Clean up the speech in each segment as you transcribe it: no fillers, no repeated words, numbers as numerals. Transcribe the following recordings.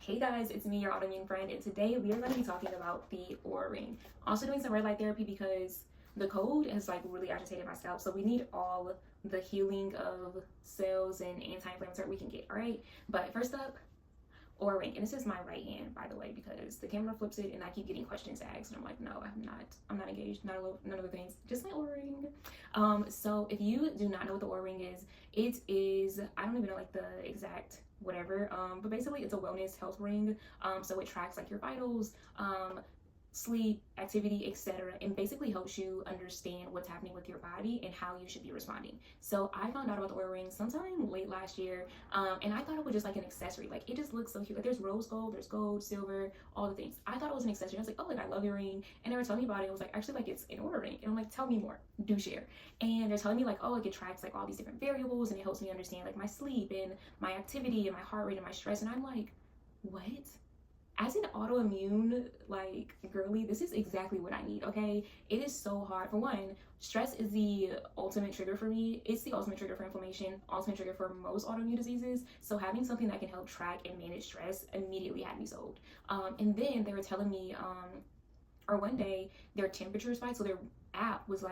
Hey guys, it's me, your autoimmune friend, and today we are going to be talking about the Oura Ring. Also doing some red light therapy because the cold has really agitated my scalp, so we need all the healing of cells and anti-inflammatory we can get, all right? But first up, Oura Ring, and this is my right hand, by the way, because the camera flips it and I keep getting questions asked, and I'm like, no, I'm not engaged, none of the things, just my Oura Ring. So if you do not know what the Oura Ring is, it is, I don't even know the exact whatever, but basically it's a wellness health ring. So it tracks your vitals, sleep, activity, etc., and basically helps you understand what's happening with your body and how you should be responding. So I found out about the Oura Ring sometime late last year, and I thought it was just an accessory. It just looks so cute. There's rose gold, there's gold, silver, all the things. I thought it was an accessory. I was like, oh, I love your ring, and they were telling me about it. I was like, actually, it's an Oura Ring, and I'm like, tell me more, do share. And they're telling me oh, it tracks all these different variables, and it helps me understand my sleep and my activity and my heart rate and my stress. And I'm like, what? As an autoimmune girly, this is exactly what I need. Okay, it is so hard. For one, stress is the ultimate trigger for me. It's the ultimate trigger for inflammation, ultimate trigger for most autoimmune diseases. So having something that can help track and manage stress immediately had me sold. And then they were telling me or one day their temperature spiked, so their app was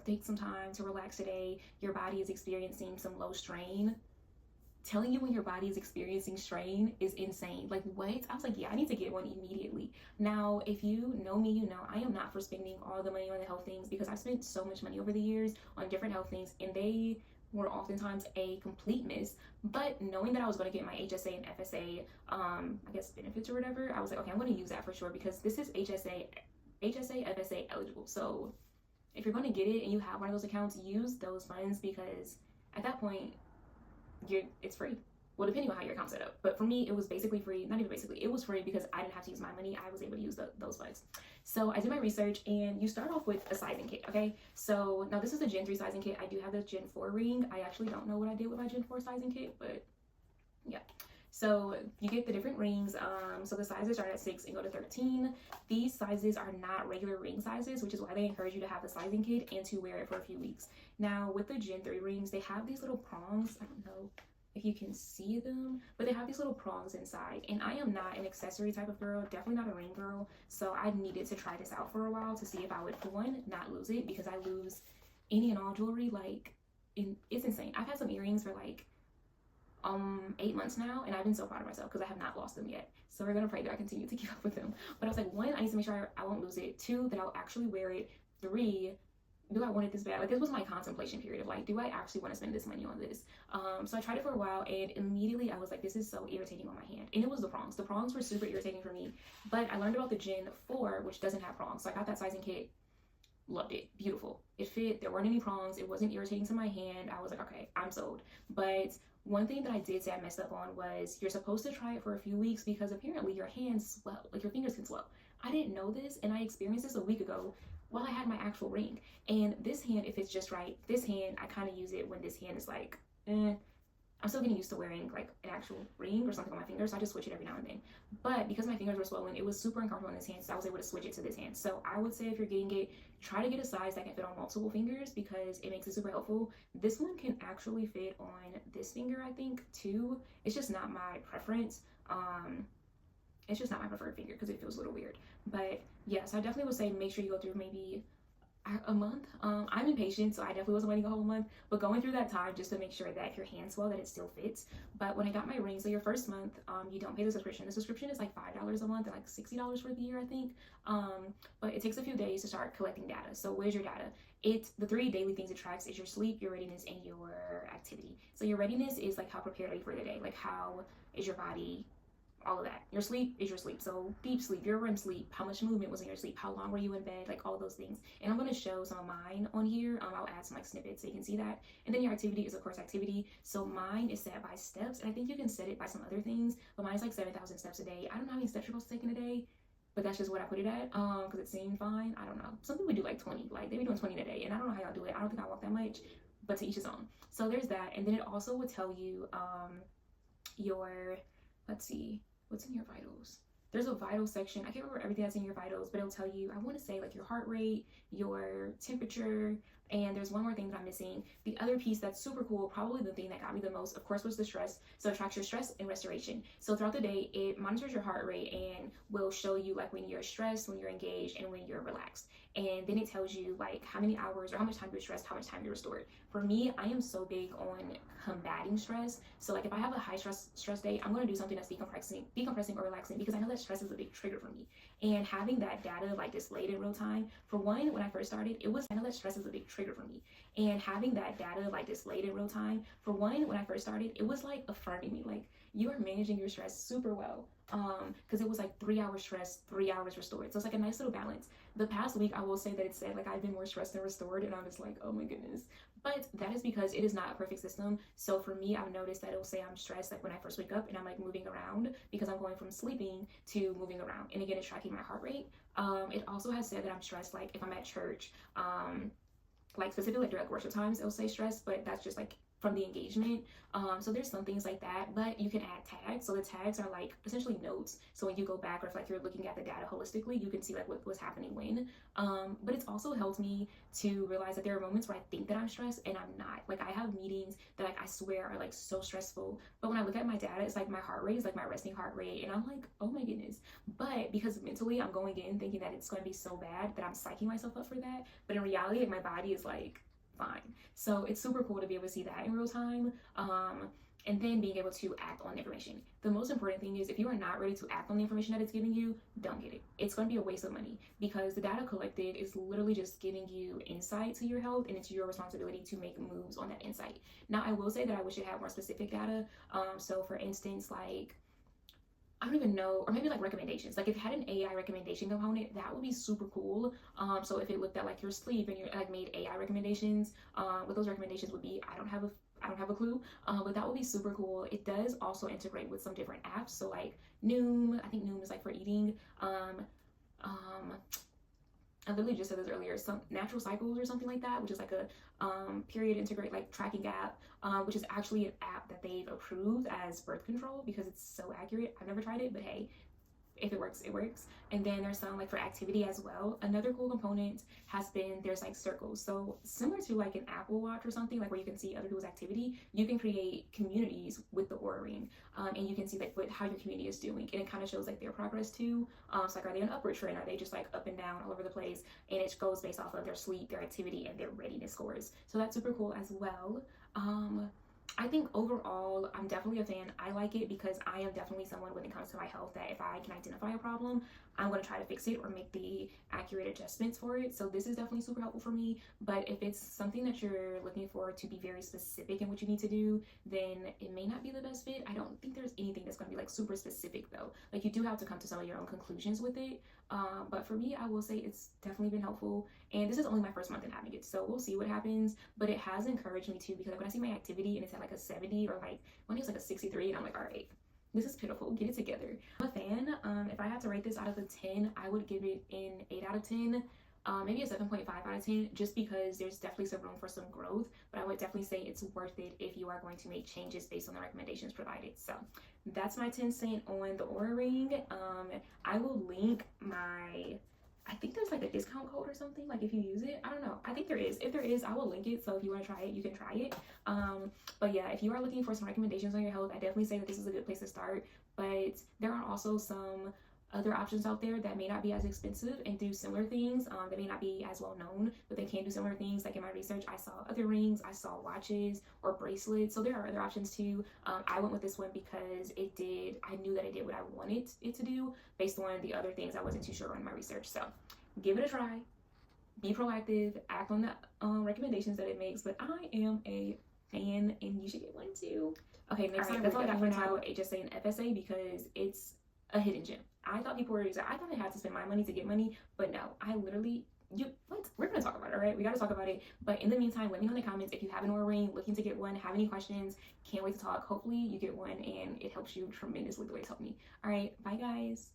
take some time to relax today, your body is experiencing some low strain. Telling you when your body is experiencing strain is insane. What? I was like, yeah, I need to get one immediately. Now, if you know me, you know I am not for spending all the money on the health things, because I've spent so much money over the years on different health things, and they were oftentimes a complete miss. But knowing that I was going to get my HSA and FSA, I guess benefits or whatever, I was like, okay, I'm going to use that for sure, because this is HSA, FSA eligible. So if you're going to get it and you have one of those accounts, use those funds, because at that point, it's free. Well, depending on how your account's set up. But for me, it was basically free. Not even basically, it was free because I didn't have to use my money. I was able to use those funds. So I did my research, and you start off with a sizing kit, okay? So now this is a Gen 3 sizing kit. I do have the Gen 4 ring. I actually don't know what I did with my Gen 4 sizing kit, but yeah. So you get the different rings. So the sizes start at 6 and go to 13. These sizes are not regular ring sizes, which is why they encourage you to have the sizing kit and to wear it for a few weeks. Now with the Gen 3 rings, they have these little prongs. I don't know if you can see them, but they have these little prongs inside. And I am not an accessory type of girl, definitely not a ring girl. So I needed to try this out for a while to see if I would, for one, not lose it, because I lose any and all jewelry. It's insane. I've had some earrings for 8 months now, and I've been so proud of myself because I have not lost them yet. So we're gonna pray that I continue to keep up with them. But I was like, one, I need to make sure I won't lose it. Two, that I'll actually wear it. Three, do I want it this bad? This was my contemplation period of do I actually want to spend this money on this? So I tried it for a while, and immediately I was like, this is so irritating on my hand. And it was the prongs. The prongs were super irritating for me. But I learned about the Gen 4, which doesn't have prongs. So I got that sizing kit. Loved it. Beautiful. It fit. There weren't any prongs. It wasn't irritating to my hand. I was like, okay, I'm sold. But one thing that I did say I messed up on was you're supposed to try it for a few weeks, because apparently your hands swell. Your fingers can swell. I didn't know this, and I experienced this a week ago while I had my actual ring. And this hand, if it's just right, this hand, I kind of use it when this hand is I'm still getting used to wearing an actual ring or something on my fingers, so I just switch it every now and then. But because my fingers were swollen, it was super uncomfortable in this hand, so I was able to switch it to this hand. So I would say if you're getting it, try to get a size that can fit on multiple fingers, because it makes it super helpful. This one can actually fit on this finger, I think, too. It's just not my preference. It's just not my preferred finger because it feels a little weird. But yeah, so I definitely would say make sure you go through maybe a month. I'm impatient, so I definitely wasn't waiting a whole month, but going through that time just to make sure that if your hands swell, that it still fits. But when I got my ring, so your first month, you don't pay the subscription. The subscription is $5 a month and $60 for the year, I think. But it takes a few days to start collecting data. So where's your data? It's the 3 daily things it tracks is your sleep, your readiness, and your activity. So your readiness is how prepared are you for the day? How is your body? All of that. Your sleep is your sleep. So deep sleep, your REM sleep, how much movement was in your sleep, how long were you in bed, all those things. And I'm going to show some of mine on here. I'll add some snippets so you can see that. And then your activity is of course activity. So mine is set by steps, and I think you can set it by some other things, but mine is 7,000 steps a day. I don't know how many steps you're supposed to take in a day, but that's just what I put it at, because it seemed fine. I don't know. Some people do 20, they be doing 20 in a day, and I don't know how y'all do it. I don't think I walk that much, but to each his own. So there's that. And then it also would tell you your, let's see, what's in your vitals? there's a vital section. I can't remember everything that's in your vitals, but it'll tell you, I want to say like your heart rate, your temperature, and there's one more thing that I'm missing. The other piece that's super cool, probably the thing that got me the most, of course, was the stress. So it tracks your stress and restoration. So throughout the day, it monitors your heart rate and will show you like when you're stressed, when you're engaged, and when you're relaxed. And then it tells you like how many hours or how much time you're stressed, how much time you're restored. For me, I am so big on combating stress. So like if I have a high stress day, I'm going to do something that's decompressing or relaxing, because I know that stress is a big trigger for me. And having that data like displayed in real time, for one, when I first started, I know that stress is a big trigger for me. And having that data like displayed in real time, for one, when I first started, it was like affirming me, like you are managing your stress super well. Because it was like 3 hours stress, 3 hours restored. So it's like a nice little balance. The past week, I will say that it said like I've been more stressed than restored, and I'm just like, oh my goodness. But that is because it is not a perfect system. So for me, I've noticed that it'll say I'm stressed like when I first wake up and I'm like moving around, because I'm going from sleeping to moving around. And again, it's tracking my heart rate. It also has said that I'm stressed like if I'm at church, like specifically like during worship times, it'll say stress, but that's just like from the engagement. So there's some things like that, but you can add tags. So the tags are like essentially notes. So when you go back, or if like you're looking at the data holistically, you can see like what was happening when. But it's also helped me to realize that there are moments where I think that I'm stressed and I'm not. Like I have meetings that like I swear are like so stressful, but when I look at my data, it's like my heart rate is like my resting heart rate, and I'm like, oh my goodness. But because mentally I'm going in thinking that it's going to be so bad that I'm psyching myself up for that, but in reality, like my body is like fine. So it's super cool to be able to see that in real time. And then being able to act on information. The most important thing is if you are not ready to act on the information that it's giving you, don't get it. It's going to be a waste of money, because the data collected is literally just giving you insight to your health, and it's your responsibility to make moves on that insight. Now, I will say that I wish it had more specific data. So for instance, like, I don't even know, or maybe like recommendations. Like if it had an AI recommendation component, that would be super cool. So if it looked at like your sleep and you like made AI recommendations, what those recommendations would be, I don't have a clue, but that would be super cool. It does also integrate with some different apps. So like Noom, I think Noom is like for eating. I literally just said this earlier, some Natural Cycles or something like that, which is like a period integrate like tracking app, which is actually an app that they've approved as birth control because it's so accurate. I've never tried it, but hey, if it works, it works. And then there's some like for activity as well. Another cool component has been there's like circles. So similar to like an Apple Watch or something, like where you can see other people's activity, you can create communities with the Oura Ring, and you can see like how your community is doing, and it kind of shows like their progress too. So like, are they an upward trend? Are they just like up and down all over the place? And it goes based off of their sleep, their activity, and their readiness scores. So that's super cool as well. I think overall, I'm definitely a fan. I like it because I am definitely someone when it comes to my health that if I can identify a problem, I'm going to try to fix it or make the accurate adjustments for it. So this is definitely super helpful for me. But if it's something that you're looking for to be very specific in what you need to do, then it may not be the best fit. I don't think there's anything that's going to be like super specific though. Like you do have to come to some of your own conclusions with it. But for me, I will say it's definitely been helpful. And this is only my first month in having it, so we'll see what happens. But it has encouraged me too, because like when I see my activity and it's at like a 70 or like when it's like a 63, and I'm like, all right, this is pitiful, get it together. I'm a fan. If I had to rate this out of a 10, I would give it an 8 out of 10. Maybe a 7.5 out of 10, just because there's definitely some room for some growth, but I would definitely say it's worth it if you are going to make changes based on the recommendations provided. So that's my 10 cent on the Oura Ring. I will link I think there's like a discount code or something, like if you use it. I don't know. I think there is. If there is, I will link it. So if you want to try it, you can try it. But yeah, if you are looking for some recommendations on your health, I definitely say that this is a good place to start. But there are also some other options out there that may not be as expensive and do similar things. That may not be as well known, but they can do similar things. Like in my research, I saw other rings, I saw watches or bracelets. So there are other options too. I went with this one because I knew that it did what I wanted it to do based on the other things I wasn't too sure on in my research. So give it a try, be proactive, act on the recommendations that it makes. But I am a fan and you should get one too. Okay, next time, that's all I got for now. Just say an FSA because it's a hidden gem. I thought I had to spend my money to get money, but no, we're gonna talk about it, all right? We gotta talk about it. But in the meantime, let me know in the comments if you have an Oura Ring, looking to get one, have any questions. Can't wait to talk. Hopefully you get one and it helps you tremendously the way it's helped me. All right, bye guys.